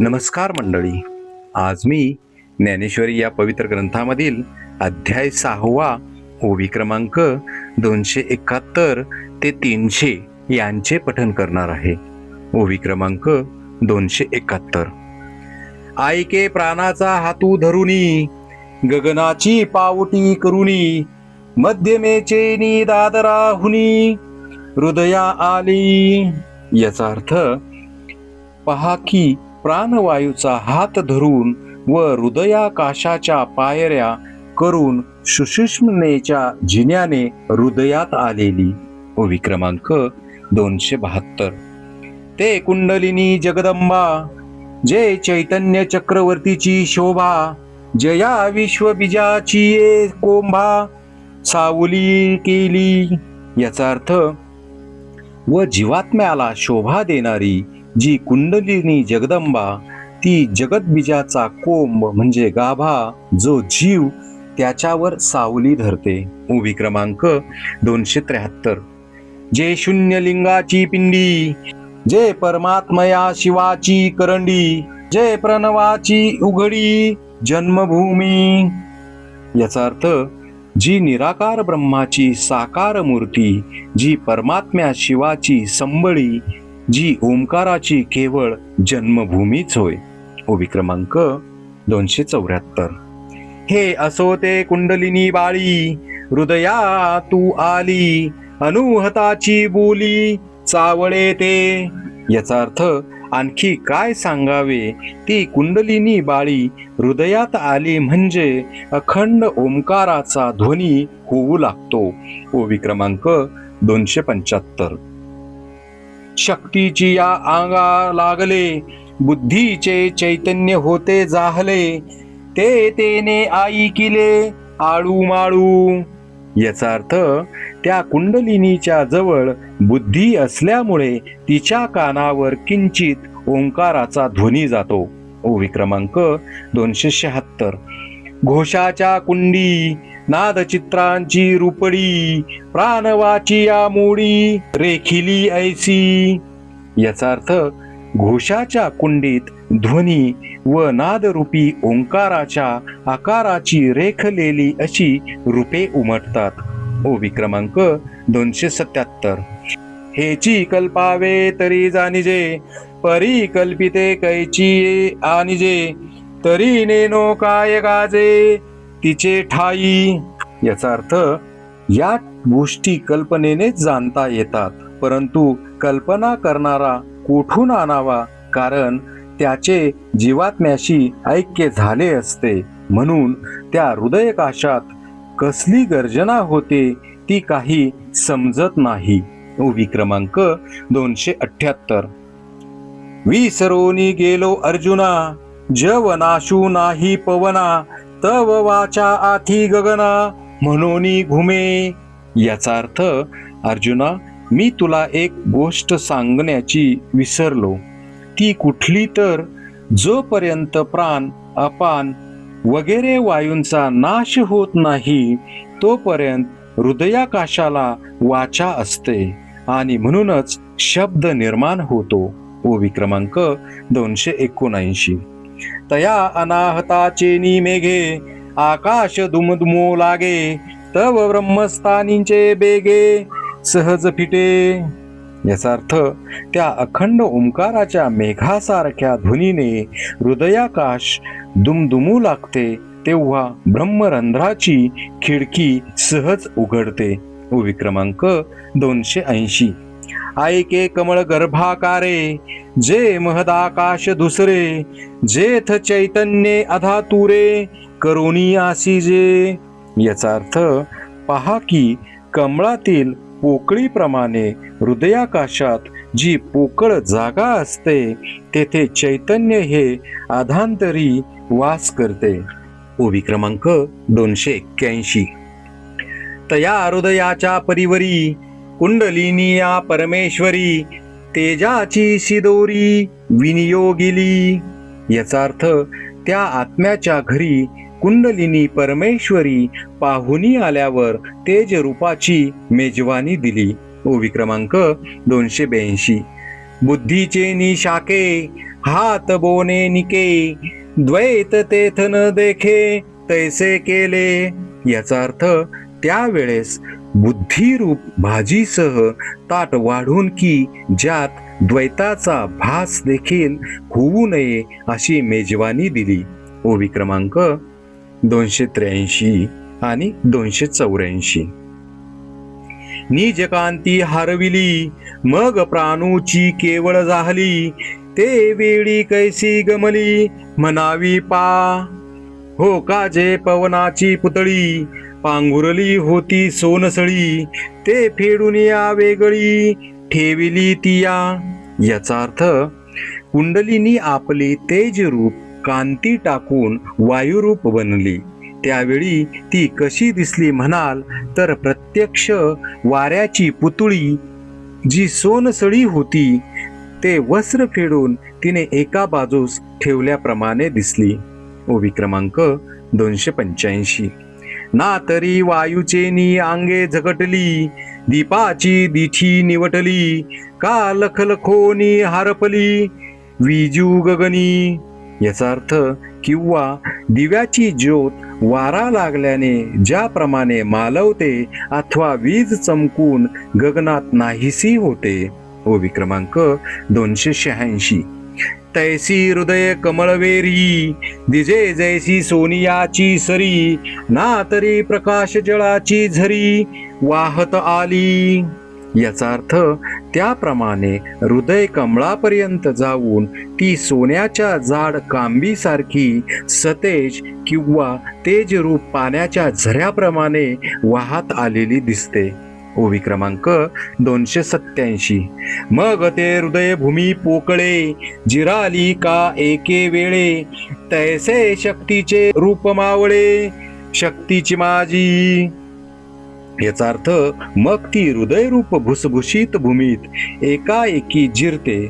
नमस्कार मंडळी. आज मी ज्ञानेश्वरी या पवित्र ग्रंथामधील अध्याय 6 ओवी क्रमांक 271 ते 300 यांचे पठन करणार आहे. ओवी क्रमांक 271. ऐके प्राणाचा हातू धरुनी, गगनाची पावटी करुनी, मध्यमेचे नी दादराहुनी हृदया आली. याचा अर्थ, पहा की प्राणवायूचा हात धरून व हृदयाकाशाच्या पायऱ्या करून सुषुम्नेच्या जिन्याने हृदयात आलेली. ओवी क्रमांक 272. ते कुंडलिनी जगदंबा, जे चैतन्य चक्रवर्तीची शोभा, जया विश्वबीजाची ये कोंभा सावली केली. याचा अर्थ, व जीवात्म्याला शोभा देणारी जी कुंडलिनी जगदंबा, ती जगतबीजाचा कोंब म्हणजे गाभा, जो जीव त्याच्यावर सावली धरते. ओवी क्रमांक 273. जे शून्य लिंगाची पिंडी, जे परमात्मया शिवाची करंडी, जे प्रणवाची उघडी जन्मभूमी. याचा अर्थ, जी निराकार ब्रह्माची साकार मूर्ती, जी परमात्म्या शिवाची संबळी, जी ओंकाराची केवळ जन्मभूमीच होय. ओवी क्रमांक 274. हे असो ते कुंडलिनी बाळी, हृदया तू आली, अनुहताची बोली चावळे ते. याचा अर्थ, आणखी काय सांगावे, ती कुंडलिनी बाळी हृदयात आली म्हणजे अखंड ओंकाराचा ध्वनी होऊ लागतो. ओवी क्रमांक 275. शक्तीची या अंगा लागले, बुद्धीचे चैतन्य होते जाहले, ते तेने आई किले आळू माळू. याचा अर्थ, त्या कुंडलिनीच्या जवळ बुद्धी असल्यामुळे तिच्या कानावर किंचित ओंकाराचा ध्वनी जातो. ओवी क्रमांक 276. घोषाच्या कुंडी, नादचित्रांची रुपडी, प्राणवाची या मोडी रेखिली ऐसी. याचा अर्थ, घोषाच्या कुंडीत ध्वनी व नादरूपी ओंकाराच्या आकाराची रेखलेली अशी रूपे उमटतात. ओवी क्रमांक 277. हेची कल्पावे तरी जाणिजे, परी कल्पिते कैची आणिजे, तरी नेनो काय गाजे तिचे ठाई. याचा अर्थ, या गोष्टी कल्पनेनेच जाणता येतात, परंतु कल्पना करणारा कोठून आणावा, कारण त्याचे जीवात्म्याशी ऐक्य झाले असते. म्हणून त्या हृदयकाशात कसली गर्जना होते ती काही समजत नाही. ओवी क्रमांक 278. विसरोनी गेलो अर्जुना, जव नाशू नाही पवना, तव वाचा आथी गगना म्हणोनी घुमे. याचा अर्थ, अर्जुना, मी तुला एक गोष्ट सांगण्याची विसरलो. ती कुठली तर, जोपर्यंत प्राण, अपान वगैरे वायूंचा नाश होत नाही तोपर्यंत हृदयाकाशाला वाचा असते आणि म्हणूनच शब्द निर्माण होतो. ओवी क्रमांक 279. तया अनाहताचे निमेघे, आकाश दुमदुमो लागे, तव ब्रह्मस्थानींचे बेगे सहज फिटे. याचा अर्थ, त्या अखंड ओंकाराच्या मेघासारख्या ध्वनीने हृदयाकाश दुमदुमू लागते, तेव्हा ब्रह्मरंध्राची खिडकी सहज उघडते. ओवी क्रमांक 280. ऐके कमळ गर्भाकारे, जे महदाकाश दुसरे, जेथ चैतन्ये अधातुरे करोनी आसीजे. याचा अर्थ, पहा की कमळातील पोकळीप्रमाणे हृदयाकाशात जी पोकळ जागा असते तेथे चैतन्य हे अधांतरी वास करते. ओवी क्रमांक 281. तया हृदयाच्या परिवरी, कुंडलिनीया परमेश्वरी, तेजाची शिदोरी विनियोगिली. याचा अर्थ, त्या आत्म्याच्या घरी कुंडलिनी परमेश्वरी पाहुणी आल्यावर तेज रूपाची मेजवानी दिली. ओवी क्रमांक 282. बुद्धीचे निशाके, हात बोने निके, द्वैत तेथ न देखे, तैसे केले. याचा अर्थ त्यावेळेस बुद्धिरूप भाजीसह ताट वाढून की ज्यात द्वैताचा भास देखील होऊ नये अशी मेजवानी दिली. ओवी क्रमांक 283 आणि 284. निजकांती हरविली, मग प्राणूची केवळ जाहली, ते वेळी कैसी गमली, म्हणावी पा. हो का जे पवनाची पुतळी, पांघुरली होती सोनसळी, ते फेडून या वेगळी, ठेविली तिया. याचा अर्थ कुंडलिनी आपले तेजरूप कांती टाकून वायुरूप बनली. त्यावेळी ती कशी दिसली म्हणाल तर प्रत्यक्ष वाऱ्याची पुतळी जी सोनसळी होती ते वस्त्र फेडून तिने एका बाजूस ठेवल्याप्रमाणे दिसली. ओवी क्रमांक 285. ना तरी वायूचे नी अंगे झगटली, दीपाची दिठी निवटली, का लखलखोनी हरपली, विजू गगनी. याचा अर्थ किंवा दिव्याची ज्योत वारा लागल्याने ज्याप्रमाणे मालवते अथवा वीज चमकून गगनात नाहीसी होते. ओवी क्रमांक 286. तैसी हृदय कमळवेरी, दिजे जैसी सोनियाची सरी, ना तरी प्रकाश जळाची झरी, वाहत आली. याचा अर्थ त्याप्रमाणे हृदय कमळापर्यंत जाऊन ती सोन्याच्या जाड कांबीसारखी सतेज किंवा तेजरूप पाण्याच्या झऱ्याप्रमाणे वाहत आलेली दिसते. ओवी क्रमांक 287. मग ते हृदय भूमी पोकळे, जिराली का एके वेळे, तैसे शक्तीचे रूप मावळे, शक्तीची माझी. याचा अर्थ मग ती हृदयरूप भुसभुशीत भूमीत एकाएकी जिरते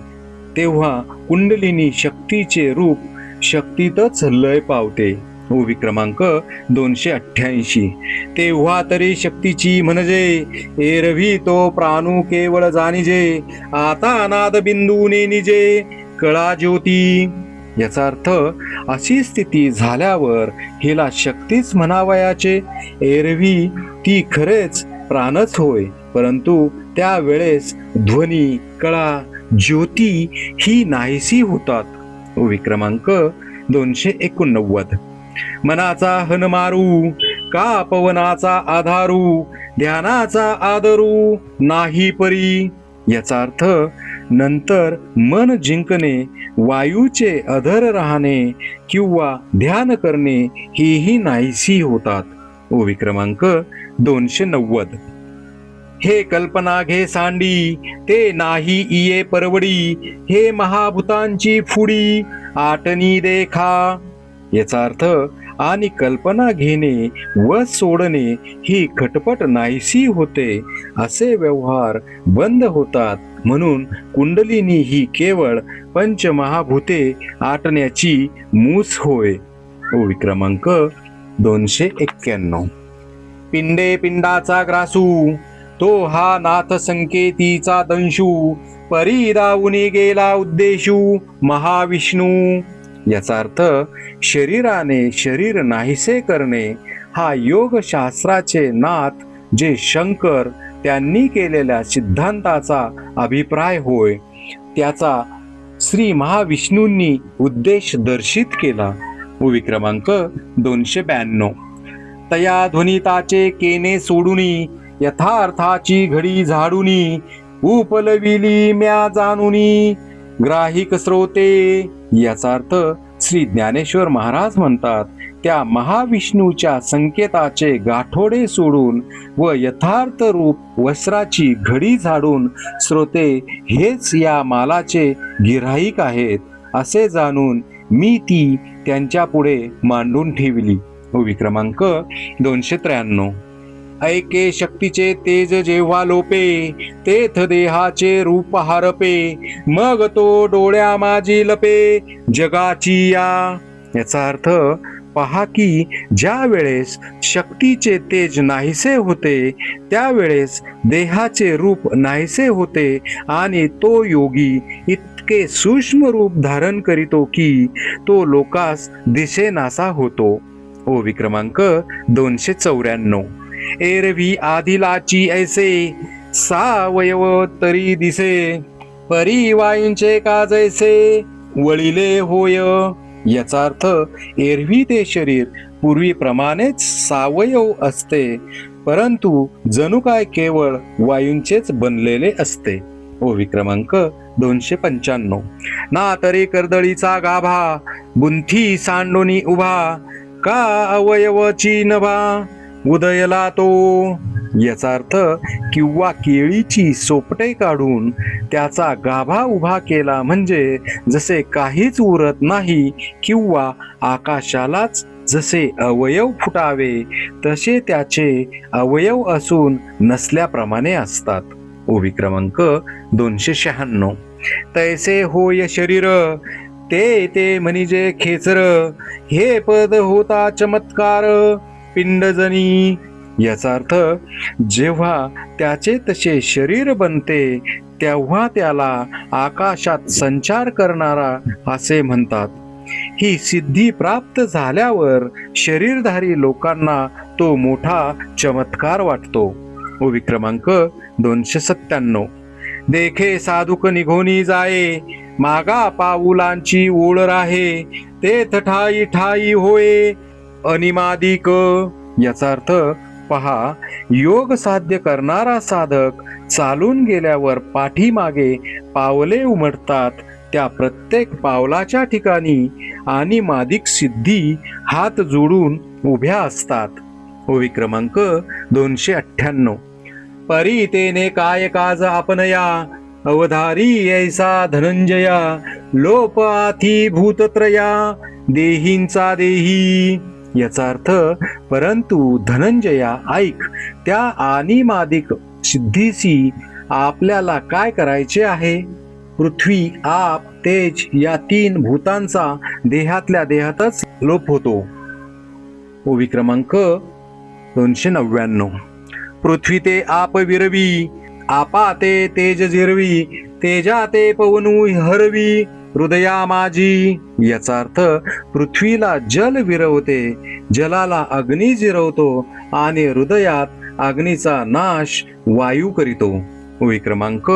तेव्हा कुंडलिनी शक्तीचे रूप शक्तीतच लय पावते. ओवी क्रमांक 288. तेव्हा तरी शक्तीची म्हणजे एरवी तो प्राणू केवळ जाणिजे, आता अनाद बिंदूने निजे कळा ज्योती. याचा अर्थ अशी स्थिती झाल्यावर हिला शक्तीच म्हणावयाचे. एरवी ती खरेच प्राणच होय, परंतु त्यावेळेस ध्वनी कळा ज्योती ही नाहीसी होतात. ओवी क्रमांक 289. मनाचा हन मारू, का पवनाचा आधारू, ध्यानाचा आदरू नाही परी. याचा अर्थ नंतर मन जिंकणे, वायूचे अधर राहणे किंवा ध्यान करणे हेही नाहीसी होतात. ओवी क्रमांक 290. हे कल्पना घे सांडी, ते नाही इये परवडी, हे महाभूतांची फुडी, आटनी देखा. याचा अर्थ आणि कल्पना घेणे व सोडणे ही खटपट नाहीसी होते, असे व्यवहार बंद होतात. म्हणून कुंडलिनी ही केवळ पंचमहाभूते आटण्याची मूस होय. ओवी क्रमांक 291. पिंडे पिंडाचा ग्रासू, तो हा नाथ संकेतीचा दंशू, परी दावुनी गेला उद्देशू महाविष्णू. याचा अर्थ शरीराने शरीर नाहीसे करणे हा योगशास्त्राचे नाथ जे शंकर त्यांनी केलेल्या सिद्धांताचा अभिप्राय होय. त्याचा श्री महाविष्णूंनी उद्देश दर्शित केला. ओवी क्रमांक 292. तया ध्वनिताचे केने सोडुनी, यथार्थाची घडी झाडुनी, उपलविली म्या जाणुनी, ग्राहिक स्रोते. याचा अर्थ श्री ज्ञानेश्वर महाराज म्हणतात त्या महाविष्णूच्या संकेताचे गाठोडे सोडून व यथार्थ रूप वस्त्राची घडी झाडून श्रोते हेच या मालाचे गिऱ्हाईक आहेत असे जाणून मी ती त्यांच्या पुढे मांडून ठेवली. ओवी क्रमांक 293. ऐके शक्तीचे तेज जेव्हा लोपे, तेथ देहाचे रूप हरपे, मग तो डोळ्या माझी लपे, जगाची या. याचा अर्थ पहा की ज्या वेळेस शक्तीचे तेज नाहीसे होते त्यावेळेस देहाचे रूप नाहीसे होते आणि तो योगी इतके सूक्ष्म रूप धारण करीतो की तो लोकास दिसेनासा होतो. ओवी क्रमांक 294. एरवी आदिलाची ऐसे सावयव तरी दिसे, परी वायूंचे का जैसे वळिले होय. याचा अर्थ एरवी ते शरीर पूर्वीप्रमाणेच सावयव असते, परंतु जणू काय केवळ वायूंचेच बनलेले असते. ओवी क्रमांक 295. ना तरी कर्दळीचा गाभा, बुंथी सांडोनी उभा, का अवयवची नभा उदयला तो. याचा अर्थ किंवा केळीची सोपटे काढून त्याचा गाभा उभा केला म्हणजे जसे काहीच उरत नाही, किंवा आकाशालाच जसे अवयव फुटावे तसे त्याचे अवयव असून नसल्याप्रमाणे असतात. ओवी क्रमांक 296. तैसे होय शरीर, ते ते म्हणजे खेचर, हे पद होता चमत्कार पिंडजनी. याचा अर्थ जेव्हा त्याचे तसे शरीर बनते तेव्हा त्याला आकाशात संचार करणारा असे म्हणतात. ही सिद्धी प्राप्त झाल्यावर शरीरधारी लोकांना तो मोठा चमत्कार वाटतो. ओवी क्रमांक 297. देखे साधुक निघोनी जाये, मागा पाऊलांची ओळ राहे, तेथ ठाई ठाई होय अनिमादिक. याचा अर्थ पहा, योग साध्य करणारा साधक चालून गेल्यावर पाठीमागे पावले उमटतात, त्या प्रत्येक पावलाच्या ठिकाणी अनिमादिक सिद्धी हात जोडून उभ्या असतात. ओवी क्रमांक 298. परी तेने काय काज आपनया, अवधारी ऐसा धनंजया, लोप आथी भूतत्रया देहींचा देही. याचा अर्थ परंतु धनंजया ऐक, त्या अनिमादिक सिद्धीशी आपल्याला काय करायचे आहे. पृथ्वी, आप, तेज या 3 भूतांचा देहातल्या देहातच लोप होतो. ओवी क्रमांक 299. पृथ्वी ते आप विरवी, आपा ते तेज जिरवी, तेजा ते पवनू हरवी हृदया माझी. याचा अर्थ पृथ्वीला जल विरवते, जलाला अग्नी जिरवतो आणि हृदयात अग्नीचा नाश वायू करीतो. ओवी क्रमांक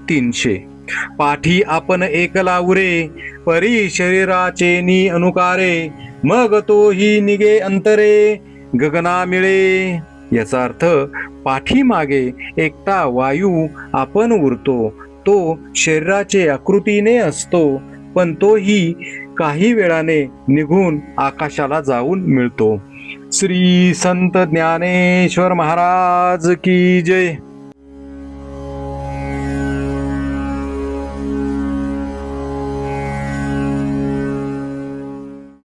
300. पाठी आपण एकला उरे, परी शरीराचे नी अनुकारे, मग तोही निगे अंतरे गगना मिळे. याचा अर्थ पाठीमागे एकटा वायू आपण उरतो, तो शरीराचे आकृतीने असतो, पण तोही काही वेळाने निघून आकाशाला जाऊन मिळतो. श्री संत ज्ञानेश्वर महाराज की जय.